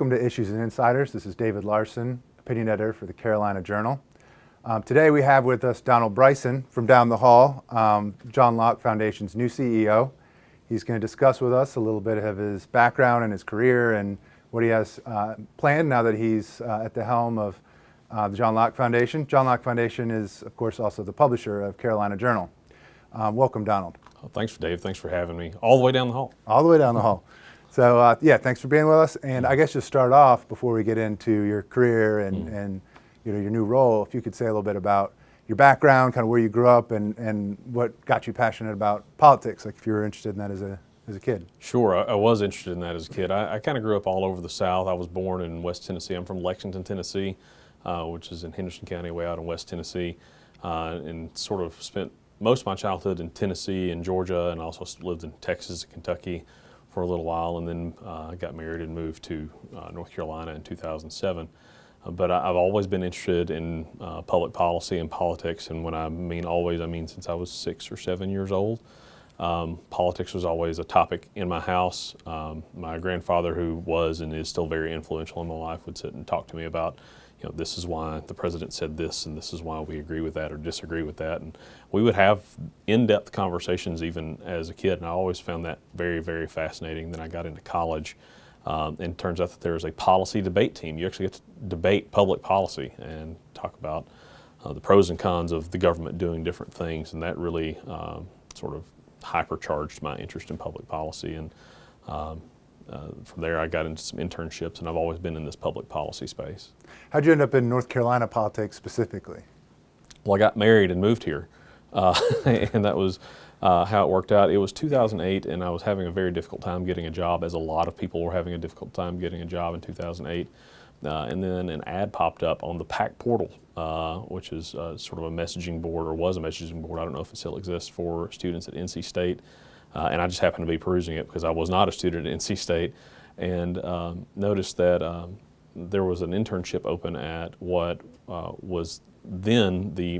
welcome to Issues and Insiders. This is David Larson, opinion editor for the Carolina Journal. Today we have with us Donald Bryson from down the hall, John Locke Foundation's new CEO. He's going to discuss with us a little bit of his background and his career and what he has planned now that he's at the helm of the John Locke Foundation. John Locke Foundation is, of course, also the publisher of Carolina Journal. Welcome, Donald. Oh, thanks, Dave. Thanks for having me. All the way down the hall. All the way down the hall. So yeah, thanks for being with us. And I guess just start off before we get into your career and your new role, if you could say a little bit about your background, kind of where you grew up and what got you passionate about politics, like if you were interested in that as a kid. Sure, I was interested in that as a kid. I kind of grew up all over the South. I was born in West Tennessee. I'm from Lexington, Tennessee, which is in Henderson County, way out in West Tennessee, and sort of spent most of my childhood in Tennessee and Georgia, and also lived in Texas and Kentucky for a little while, and then got married and moved to North Carolina in 2007. But I've always been interested in public policy and politics, and when I mean always, I mean since I was 6 or 7 years old. Politics was always a topic in my house. My grandfather, who was and is still very influential in my life, would sit and talk to me about, this is why the president said this, and this is why we agree with that or disagree with that. And we would have in-depth conversations even as a kid, and I always found that very, very fascinating. Then I got into college, and it turns out that there's a policy debate team. You actually get to debate public policy and talk about the pros and cons of the government doing different things, and that really sort of hypercharged my interest in public policy. And from there, I got into some internships, and I've always been in this public policy space. How'd you end up in North Carolina politics specifically? Well, I got married and moved here, and that was how it worked out. It was 2008, and I was having a very difficult time getting a job, as a lot of people were having a difficult time getting a job in 2008. And then an ad popped up on the PAC portal, which is sort of a messaging board, or was a messaging board. I don't know if it still exists, for students at NC State. And I just happened to be perusing it because I was not a student at NC State, and noticed that there was an internship open at what was then the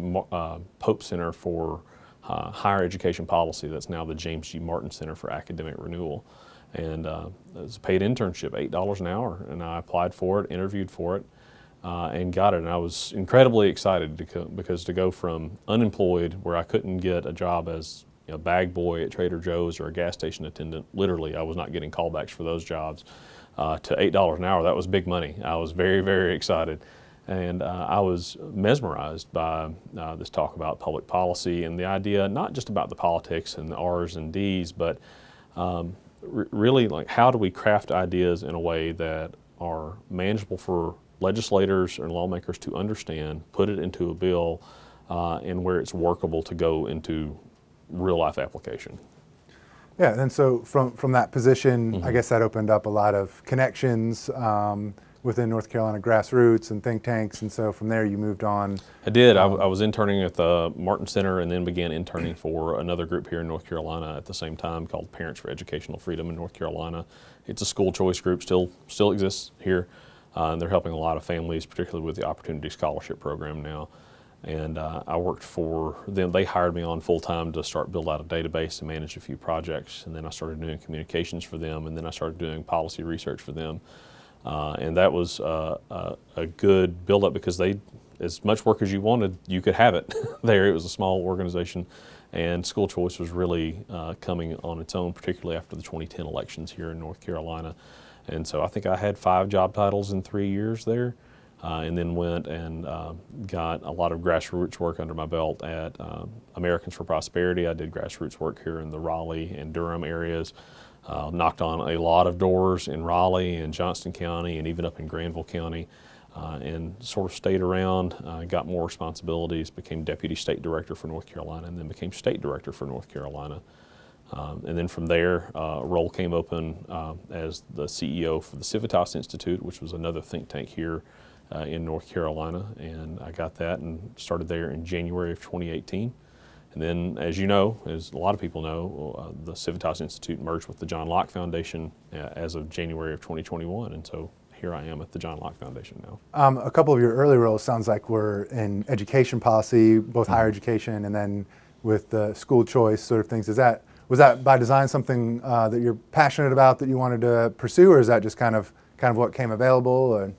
Pope Center for Higher Education Policy. That's now the James G. Martin Center for Academic Renewal. And it was a paid internship, $8 an hour, and I applied for it, interviewed for it, and got it. And I was incredibly excited because to go from unemployed, where I couldn't get a job as a bag boy at Trader Joe's or a gas station attendant, literally I was not getting callbacks for those jobs, to $8 an hour. That was big money. I was very, very excited. And I was mesmerized by this talk about public policy and the idea, not just about the politics and the R's and D's, but really, like, how do we craft ideas in a way that are manageable for legislators and lawmakers to understand, put it into a bill, and where it's workable to go into real life application. Yeah, and so from that position, I guess that opened up a lot of connections within North Carolina grassroots and think tanks, and so from there you moved on. I did. I was interning at the Martin Center, and then began interning for another group here in North Carolina at the same time, called Parents for Educational Freedom in North Carolina. It's a school choice group, still exists here, and they're helping a lot of families, particularly with the Opportunity Scholarship Program now. And I worked for them. They hired me on full-time to start build out a database and manage a few projects, and then I started doing communications for them, and then I started doing policy research for them. And that was a good build-up, because as much work as you wanted, you could have it there. It was a small organization, and school choice was really coming on its own, particularly after the 2010 elections here in North Carolina. And so I think I had 5 job titles in 3 years there. And then went and got a lot of grassroots work under my belt at Americans for Prosperity. I did grassroots work here in the Raleigh and Durham areas, knocked on a lot of doors in Raleigh and Johnston County and even up in Granville County, and sort of stayed around, got more responsibilities, became Deputy State Director for North Carolina, and then became State Director for North Carolina. And then from there, a role came open as the CEO for the Civitas Institute, which was another think tank here in North Carolina, and I got that and started there in January of 2018. And then, as you know, as a lot of people know, the Civitas Institute merged with the John Locke Foundation as of January of 2021, and so here I am at the John Locke Foundation now. A couple of your early roles sounds like were in education policy, both higher education and then with the school choice sort of things. Was that by design something that you're passionate about that you wanted to pursue, or is that just kind of kind of what came available? Or?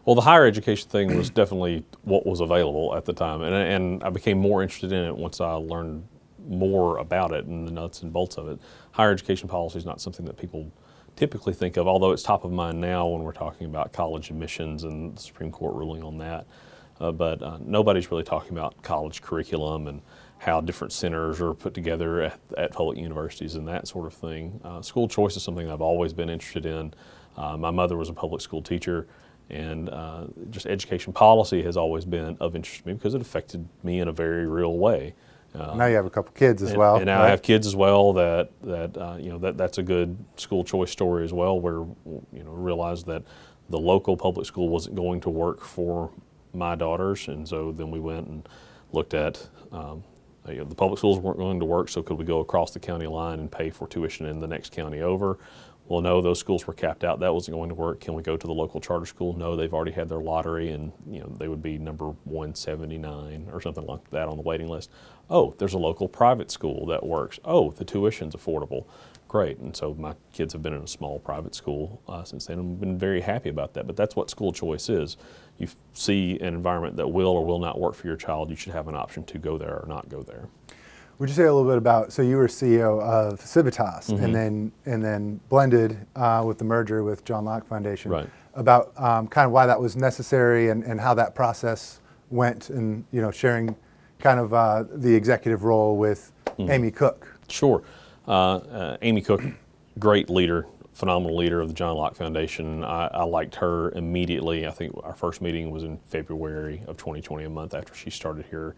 Well, the higher education thing was definitely what was available at the time, and I became more interested in it once I learned more about it and the nuts and bolts of it. Higher education policy is not something that people typically think of, although it's top of mind now when we're talking about college admissions and the Supreme Court ruling on that. But nobody's really talking about college curriculum and how different centers are put together at public universities and that sort of thing. School choice is something that I've always been interested in. My mother was a public school teacher, and just education policy has always been of interest to me because it affected me in a very real way. Now you have a couple kids as well. And now right? I have kids as well. That's a good school choice story as well, where realized that the local public school wasn't going to work for my daughters, and so then we went and looked at the public schools weren't going to work, so could we go across the county line and pay for tuition in the next county over? Well, no, those schools were capped out. That wasn't going to work. Can we go to the local charter school? No, they've already had their lottery, and they would be number 179 or something like that on the waiting list. Oh, there's a local private school that works. Oh, the tuition's affordable. Great. And so my kids have been in a small private school since then, and I've been very happy about that. But that's what school choice is. You see an environment that will or will not work for your child, you should have an option to go there or not go there. Would you say a little bit about, so you were CEO of Civitas, and then blended with the merger with John Locke Foundation, Right. about kind of why that was necessary and how that process went, and sharing kind of the executive role with Amy Cook. Sure. Amy Cook, great leader, phenomenal leader of the John Locke Foundation. I liked her immediately. I think our first meeting was in February of 2020, a month after she started here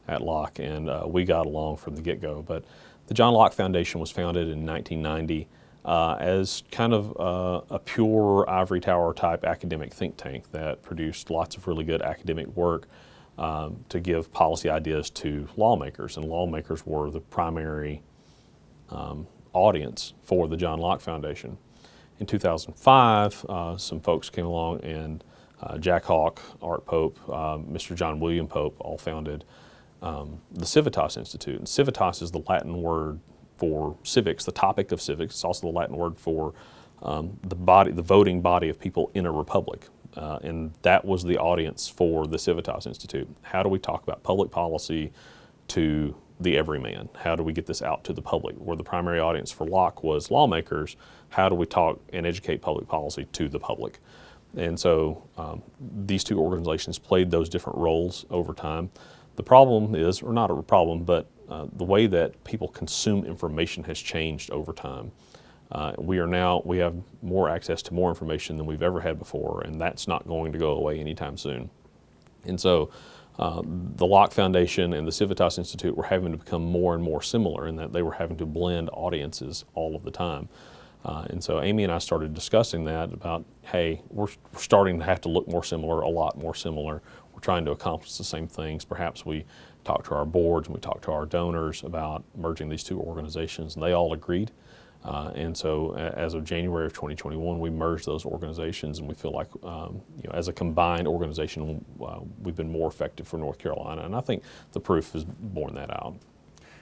at Locke, and we got along from the get-go. But the John Locke Foundation was founded in 1990 as kind of a pure ivory tower type academic think tank that produced lots of really good academic work to give policy ideas to lawmakers, and lawmakers were the primary audience for the John Locke Foundation. In 2005, some folks came along, and Jack Hawk, Art Pope, Mr. John William Pope all founded the Civitas Institute. And Civitas is the Latin word for civics, the topic of civics. It's also the Latin word for the voting body of people in a republic. And that was the audience for the Civitas Institute. How do we talk about public policy to the everyman? How do we get this out to the public? Where the primary audience for Locke was lawmakers, how do we talk and educate public policy to the public? And so these two organizations played those different roles over time. The problem is, or not a problem, but the way that people consume information has changed over time. We have more access to more information than we've ever had before, and that's not going to go away anytime soon. And so the Locke Foundation and the Civitas Institute were having to become more and more similar in that they were having to blend audiences all of the time. And so Amy and I started discussing that about, hey, we're starting to have to look more similar, a lot more similar. We're trying to accomplish the same things. Perhaps we talk to our boards and we talk to our donors about merging these two organizations, and they all agreed. And so as of January of 2021, we merged those organizations, and we feel like as a combined organization, we've been more effective for North Carolina. And I think the proof has borne that out.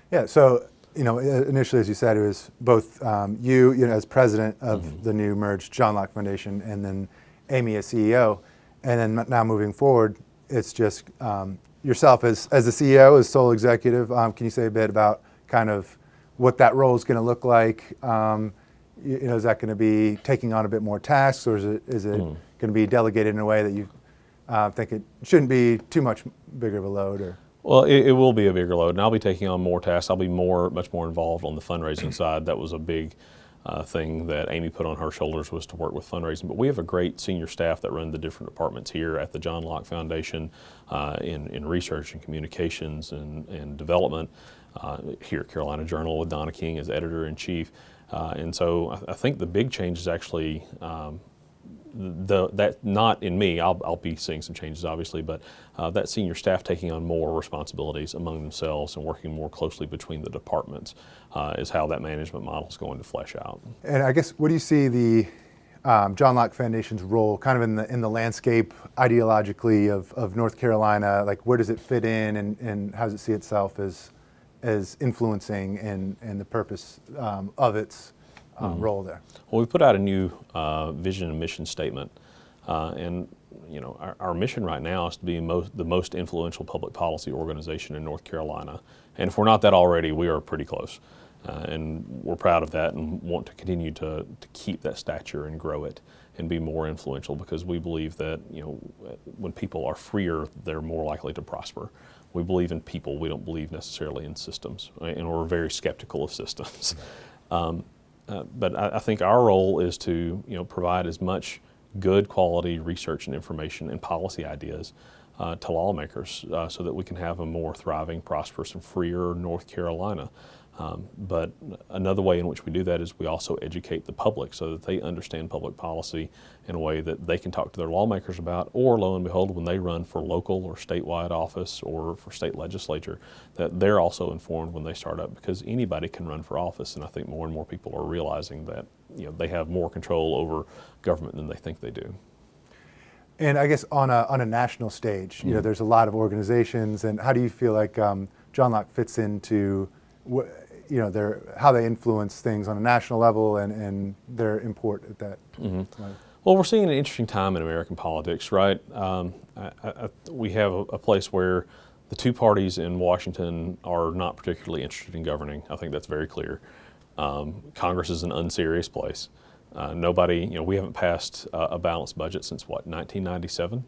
Yeah, so initially, as you said, it was both you as president of the new merged John Locke Foundation, and then Amy as CEO. And then now moving forward, it's just yourself as the CEO, as sole executive. Can you say a bit about kind of what that role is going to look like? Is that going to be taking on a bit more tasks, or is it going to be delegated in a way that you think it shouldn't be too much bigger of a load? Or Well, it will be a bigger load, and I'll be taking on more tasks. I'll be much more involved on the fundraising side. That was a big thing that Amy put on her shoulders, was to work with fundraising. But we have a great senior staff that run the different departments here at the John Locke Foundation in research and communications and development. Here at Carolina Journal with Donna King as editor-in-chief. And so I think the big change is actually that not in me. I'll be seeing some changes, obviously, but that senior staff taking on more responsibilities among themselves and working more closely between the departments is how that management model is going to flesh out. And I guess, what do you see the John Locke Foundation's role kind of in the landscape ideologically of North Carolina? Like, where does it fit in, and how does it see itself as influencing and the purpose of its role there? Well, we put out a new vision and mission statement, and our mission right now is to be the most influential public policy organization in North Carolina. And if we're not that already, we are pretty close. And we're proud of that and want to continue to keep that stature and grow it and be more influential, because we believe that when people are freer, they're more likely to prosper. We believe in people. We don't believe necessarily in systems, right? And we're very skeptical of systems. But I think our role is to provide as much good quality research and information and policy ideas to lawmakers so that we can have a more thriving, prosperous, and freer North Carolina. But another way in which we do that is we also educate the public so that they understand public policy in a way that they can talk to their lawmakers about, or lo and behold, when they run for local or statewide office or for state legislature, that they're also informed when they start up, because anybody can run for office. And I think more and more people are realizing that they have more control over government than they think they do. And I guess on a national stage, there's a lot of organizations, and how do you feel like John Locke fits into how they influence things on a national level and their import at that? Well, we're seeing an interesting time in American politics, right? We have a place where the two parties in Washington are not particularly interested in governing. I think that's very clear. Congress is an unserious place. We haven't passed a balanced budget since 1997,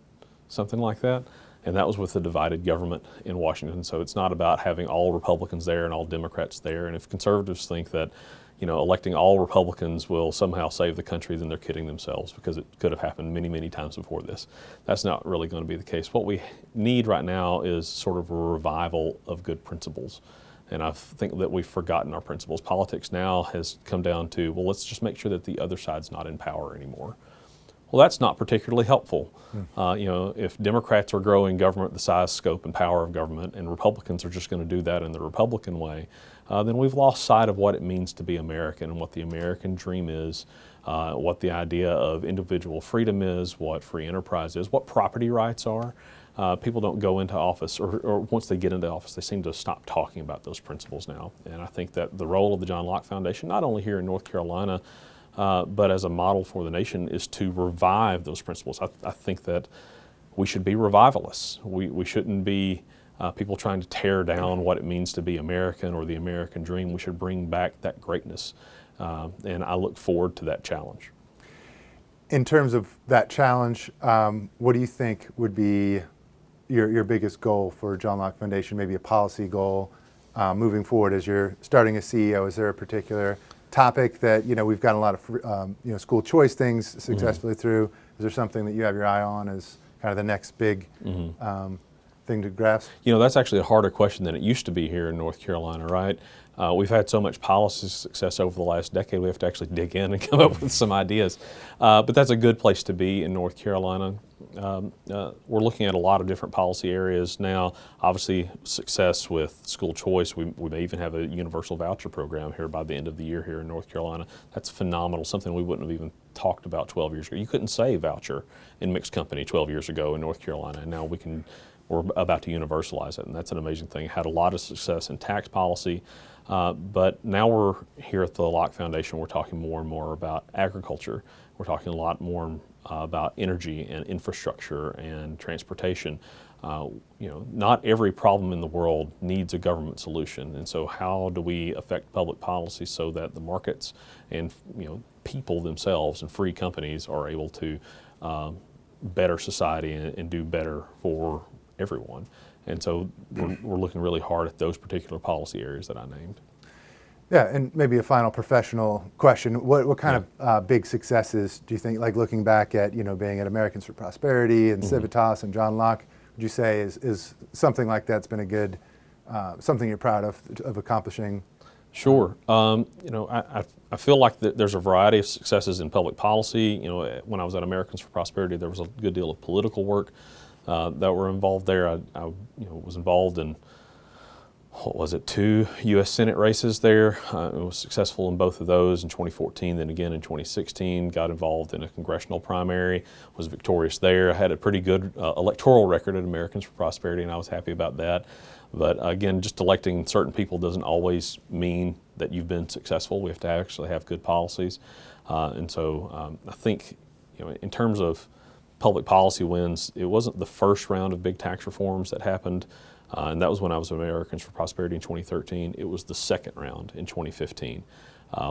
something like that. And that was with a divided government in Washington. So it's not about having all Republicans there and all Democrats there. And if conservatives think that, electing all Republicans will somehow save the country, then they're kidding themselves, because it could have happened many, many times before this. That's not really going to be the case. What we need right now is sort of a revival of good principles. And I think that we've forgotten our principles. Politics now has come down to, well, let's just make sure that the other side's not in power anymore. Well, that's not particularly helpful. If Democrats are growing government, the size, scope, and power of government, and Republicans are just going to do that in the Republican way, then we've lost sight of what it means to be American and what the American dream is, what the idea of individual freedom is, what free enterprise is, what property rights are. People don't go into office, or once they get into office, they seem to stop talking about those principles now. And I think that the role of the John Locke Foundation, not only here in North Carolina, but as a model for the nation, is to revive those principles. I think that we should be revivalists. We shouldn't be people trying to tear down what it means to be American or the American dream. We should bring back that greatness. And I look forward to that challenge. In terms of that challenge, what do you think would be your biggest goal for John Locke Foundation, maybe a policy goal moving forward as you're starting as CEO? Is there a particular topic that we've gotten a lot of school choice things successfully through? Is there something that you have your eye on as kind of the next big thing to grasp? That's actually a harder question than it used to be here in North Carolina, right? We've had so much policy success over the last decade, we have to actually dig in and come up with some ideas. But that's a good place to be in North Carolina. We're looking at a lot of different policy areas now. Obviously, success with school choice. We may even have a universal voucher program here by the end of the year here in North Carolina. That's phenomenal, something we wouldn't have even talked about 12 years ago. You couldn't say voucher in mixed company 12 years ago in North Carolina, and now we're about to universalize it, and that's an amazing thing. Had a lot of success in tax policy, but now we're here at the Locke Foundation, we're talking more and more about agriculture. We're talking a lot more about energy and infrastructure and transportation. Not every problem in the world needs a government solution, and so how do we affect public policy so that the markets and people themselves and free companies are able to better society and do better for everyone? And so we're looking really hard at those particular policy areas that I named. Yeah, and maybe a final professional question. What kind of big successes do you think, like looking back at, being at Americans for Prosperity and Civitas and John Locke, would you say is something like that's been a good, something you're proud of accomplishing? Sure. I feel like there's a variety of successes in public policy. When I was at Americans for Prosperity, there was a good deal of political work that were involved there. I was involved in what was it, 2 U.S. Senate races there. I was successful in both of those in 2014, then again in 2016. Got involved in a congressional primary, was victorious there. I had a pretty good electoral record at Americans for Prosperity, and I was happy about that. But again, just electing certain people doesn't always mean that you've been successful. We have to actually have good policies. And so I think, in terms of public policy wins, it wasn't the first round of big tax reforms that happened, and that was when I was with Americans for Prosperity in 2013. It was the second round in 2015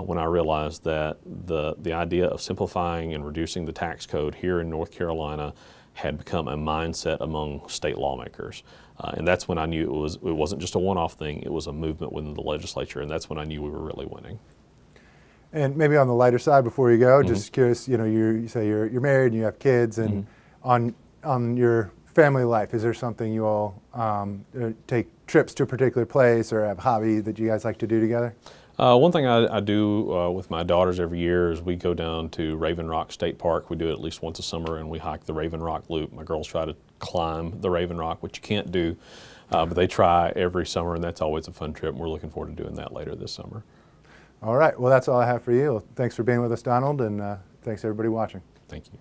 when I realized that the idea of simplifying and reducing the tax code here in North Carolina had become a mindset among state lawmakers. And that's when I knew it wasn't just a one-off thing, it was a movement within the legislature, and that's when I knew we were really winning. And maybe on the lighter side before you go, just curious, you say you're married and you have kids, and on your family life, is there something you all take trips to a particular place or have hobby that you guys like to do together? One thing I do with my daughters every year is we go down to Raven Rock State Park. We do it at least once a summer, and we hike the Raven Rock Loop. My girls try to climb the Raven Rock, which you can't do, but they try every summer, and that's always a fun trip. And we're looking forward to doing that later this summer. All right. Well, that's all I have for you. Thanks for being with us, Donald, and thanks everybody watching. Thank you.